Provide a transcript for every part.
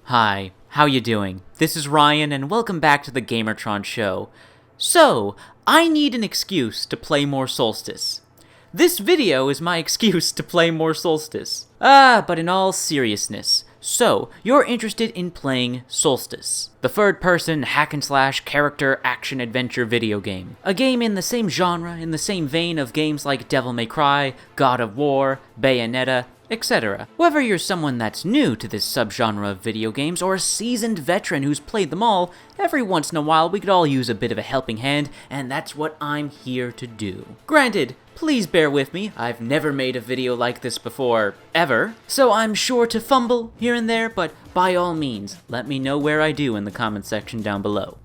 Hi, how you doing? This is Ryan, and welcome back to the Gamertron Show. So, I need an excuse to play more Soulstice. This video is my excuse to play more Soulstice. But in all seriousness, so, you're interested in playing Soulstice, the third-person hack-and-slash character action-adventure video game. A game in the same genre, in the same vein of games like Devil May Cry, God of War, Bayonetta, etc. Whether you're someone that's new to this subgenre of video games or a seasoned veteran who's played them all, every once in a while we could all use a bit of a helping hand, and that's what I'm here to do. Granted, please bear with me, I've never made a video like this before, ever, so I'm sure to fumble here and there, but by all means, let me know where I do in the comment section down below.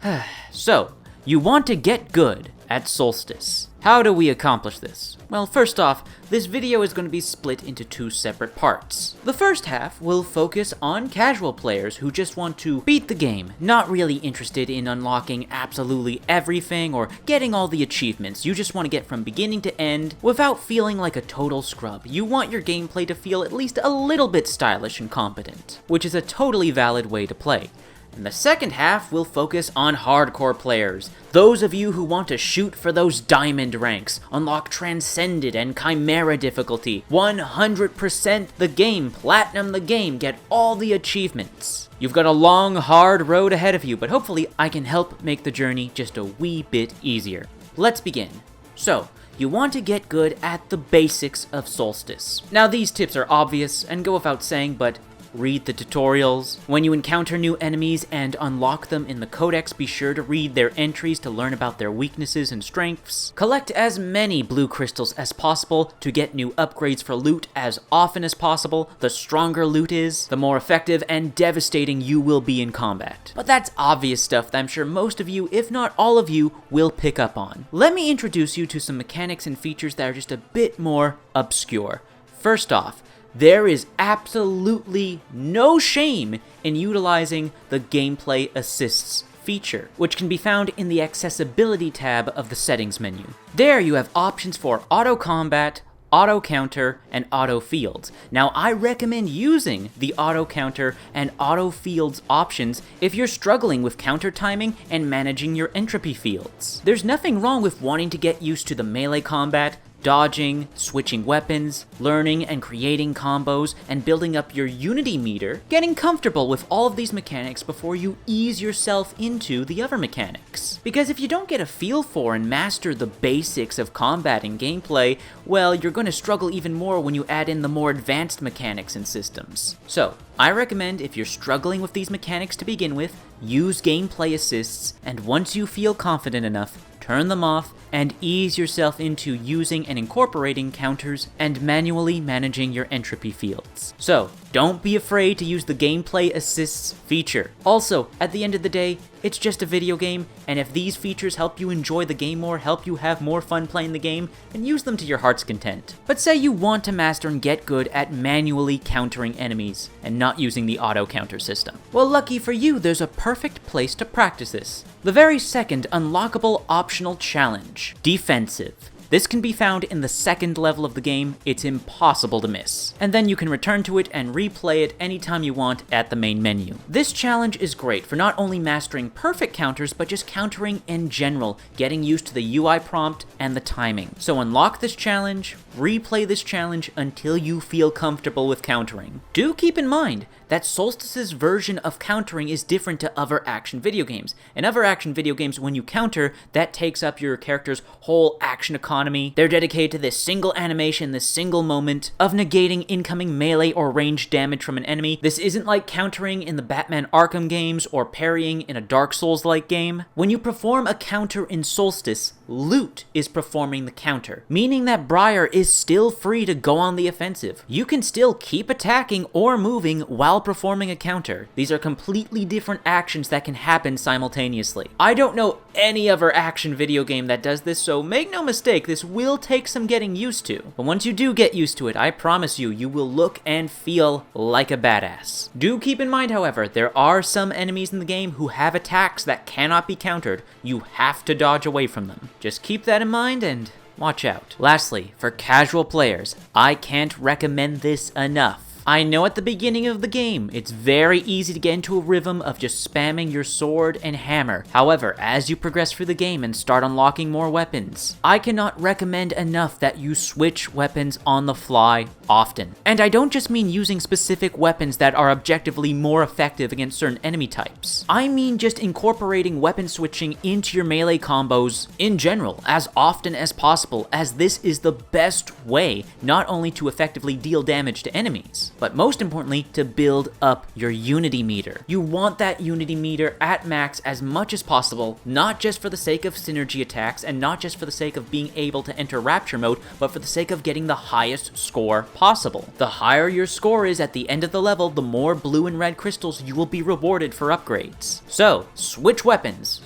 So, you want to get good at Soulstice. How do we accomplish this? Well, first off, this video is going to be split into two separate parts. The first half will focus on casual players who just want to beat the game, not really interested in unlocking absolutely everything or getting all the achievements. You just want to get from beginning to end without feeling like a total scrub. You want your gameplay to feel at least a little bit stylish and competent, which is a totally valid way to play. And the second half will focus on hardcore players, those of you who want to shoot for those diamond ranks, unlock Transcended and Chimera difficulty, 100% the game, platinum the game, get all the achievements. You've got a long, hard road ahead of you, but hopefully I can help make the journey just a wee bit easier. Let's begin. So, you want to get good at the basics of Soulstice. Now these tips are obvious and go without saying, but read the tutorials. When you encounter new enemies and unlock them in the codex, be sure to read their entries to learn about their weaknesses and strengths. Collect as many blue crystals as possible to get new upgrades for loot as often as possible. The stronger loot is, the more effective and devastating you will be in combat. But that's obvious stuff that I'm sure most of you, if not all of you, will pick up on. Let me introduce you to some mechanics and features that are just a bit more obscure. First off, there is absolutely no shame in utilizing the Gameplay Assists feature, which can be found in the Accessibility tab of the Settings menu. There you have options for Auto Combat, Auto Counter, and Auto Fields. Now I recommend using the Auto Counter and Auto Fields options if you're struggling with counter timing and managing your entropy fields. There's nothing wrong with wanting to get used to the melee combat, dodging, switching weapons, learning and creating combos, and building up your unity meter, getting comfortable with all of these mechanics before you ease yourself into the other mechanics. Because if you don't get a feel for and master the basics of combat and gameplay, well, you're going to struggle even more when you add in the more advanced mechanics and systems. So, I recommend if you're struggling with these mechanics to begin with, use Gameplay Assists, and once you feel confident enough, turn them off, and ease yourself into using and incorporating counters and manually managing your entropy fields. So, don't be afraid to use the Gameplay Assists feature. Also, at the end of the day, it's just a video game, and if these features help you enjoy the game more, help you have more fun playing the game, then use them to your heart's content. But say you want to master and get good at manually countering enemies, and not using the auto counter system. Well, lucky for you, there's a perfect place to practice this. The very second unlockable optional challenge, Defensive. This can be found in the second level of the game. It's impossible to miss. And then you can return to it and replay it anytime you want at the main menu. This challenge is great for not only mastering perfect counters, but just countering in general, getting used to the UI prompt and the timing. So unlock this challenge, replay this challenge until you feel comfortable with countering. Do keep in mind that Soulstice's version of countering is different to other action video games. In other action video games, when you counter, that takes up your character's whole action economy. They're dedicated to this single animation, this single moment of negating incoming melee or ranged damage from an enemy. This isn't like countering in the Batman Arkham games or parrying in a Dark Souls-like game. When you perform a counter in Soulstice, loot is performing the counter, meaning that Briar is still free to go on the offensive. You can still keep attacking or moving while performing a counter. These are completely different actions that can happen simultaneously. I don't know any other action video game that does this, so make no mistake, this will take some getting used to. But once you do get used to it, I promise you, you will look and feel like a badass. Do keep in mind, however, there are some enemies in the game who have attacks that cannot be countered. You have to dodge away from them. Just keep that in mind and watch out. Lastly, for casual players, I can't recommend this enough. I know at the beginning of the game, it's very easy to get into a rhythm of just spamming your sword and hammer. However, as you progress through the game and start unlocking more weapons, I cannot recommend enough that you switch weapons on the fly often. And I don't just mean using specific weapons that are objectively more effective against certain enemy types. I mean just incorporating weapon switching into your melee combos in general as often as possible, as this is the best way not only to effectively deal damage to enemies, but most importantly, to build up your unity meter. You want that unity meter at max as much as possible, not just for the sake of synergy attacks and not just for the sake of being able to enter rapture mode, but for the sake of getting the highest score possible. The higher your score is at the end of the level, the more blue and red crystals you will be rewarded for upgrades. So, switch weapons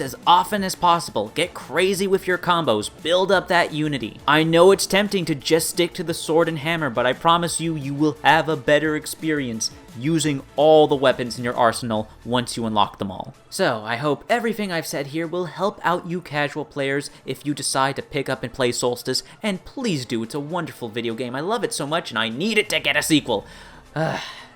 as often as possible, get crazy with your combos, build up that unity. I know it's tempting to just stick to the sword and hammer, but I promise you, you will have a better experience using all the weapons in your arsenal once you unlock them all. So, I hope everything I've said here will help out you casual players if you decide to pick up and play Soulstice, and please do, it's a wonderful video game, I love it so much and I need it to get a sequel.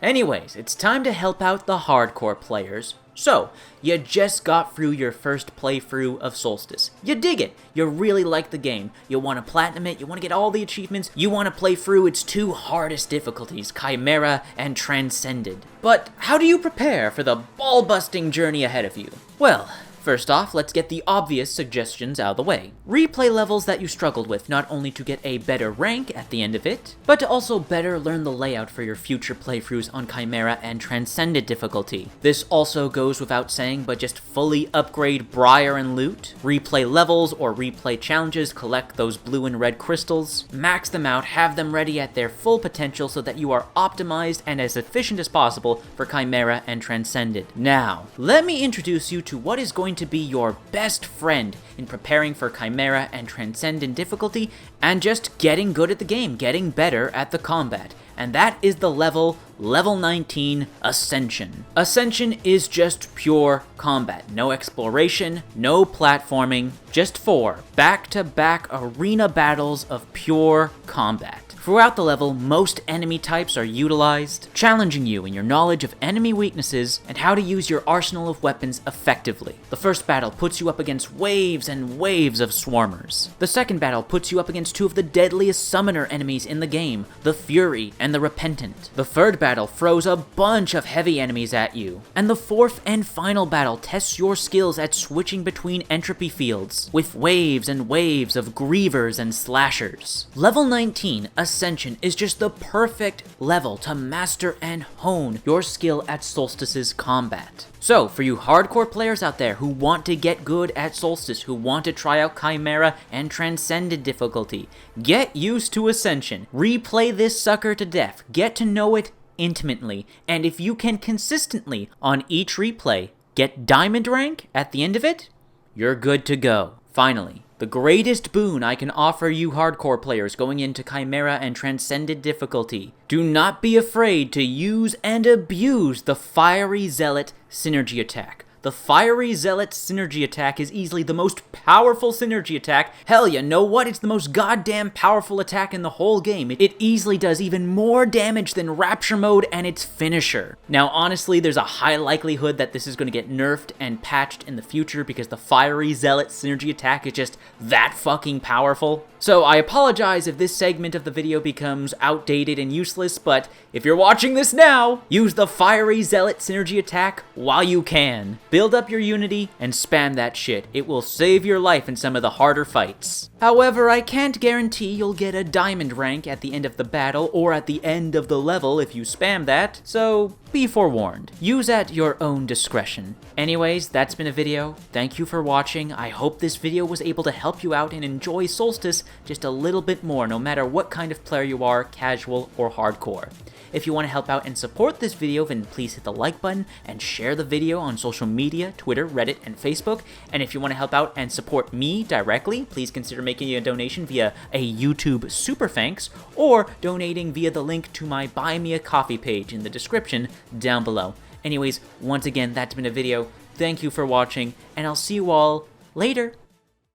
Anyways, it's time to help out the hardcore players. So, you just got through your first playthrough of Soulstice. You dig it, you really like the game, you want to platinum it, you want to get all the achievements, you want to play through its two hardest difficulties, Chimera and Transcended. But how do you prepare for the ball-busting journey ahead of you? Well, first off, let's get the obvious suggestions out of the way. Replay levels that you struggled with, not only to get a better rank at the end of it, but to also better learn the layout for your future playthroughs on Chimera and Transcended difficulty. This also goes without saying, but just fully upgrade Briar and Loot, replay levels or replay challenges, collect those blue and red crystals, max them out, have them ready at their full potential so that you are optimized and as efficient as possible for Chimera and Transcended. Now, let me introduce you to what is going to be your best friend in preparing for Chimera and Transcendent difficulty and just getting good at the game, getting better at the combat. And that is the level 19, Ascension. Ascension is just pure combat. No exploration, no platforming, just 4 back-to-back arena battles of pure combat. Throughout the level, most enemy types are utilized, challenging you in your knowledge of enemy weaknesses and how to use your arsenal of weapons effectively. The first battle puts you up against waves and waves of swarmers. The second battle puts you up against 2 of the deadliest summoner enemies in the game, the Fury and the Repentant. The third battle throws a bunch of heavy enemies at you. And the fourth and final battle tests your skills at switching between entropy fields, with waves and waves of grievers and slashers. Level 19, Ascension, is just the perfect level to master and hone your skill at Soulstice's combat. So, for you hardcore players out there who want to get good at Soulstice, who want to try out Chimera and Transcended difficulty, get used to Ascension. Replay this sucker to death. Get to know it intimately. And if you can consistently, on each replay, get Diamond rank at the end of it, you're good to go. Finally, the greatest boon I can offer you hardcore players going into Chimera and Transcended difficulty. Do not be afraid to use and abuse the Fiery Zealot synergy attack. The Fiery Zealot synergy attack is easily the most powerful synergy attack. Hell, you know what? It's the most goddamn powerful attack in the whole game. It easily does even more damage than Rapture Mode and its finisher. Now, honestly, there's a high likelihood that this is going to get nerfed and patched in the future because the Fiery Zealot synergy attack is just that fucking powerful. So I apologize if this segment of the video becomes outdated and useless, but if you're watching this now, use the Fiery Zealot synergy attack while you can. Build up your unity and spam that shit. It will save your life in some of the harder fights. However, I can't guarantee you'll get a diamond rank at the end of the battle or at the end of the level if you spam that, so be forewarned. Use at your own discretion. Anyways, that's been a video. Thank you for watching. I hope this video was able to help you out and enjoy Soulstice just a little bit more, no matter what kind of player you are, casual or hardcore. If you want to help out and support this video, then please hit the like button and share the video on social media, Twitter, Reddit, and Facebook. And if you want to help out and support me directly, please consider making a donation via a YouTube Super Thanks or donating via the link to my Buy Me a Coffee page in the description down below. Anyways, once again, that's been a video. Thank you for watching, and I'll see you all later.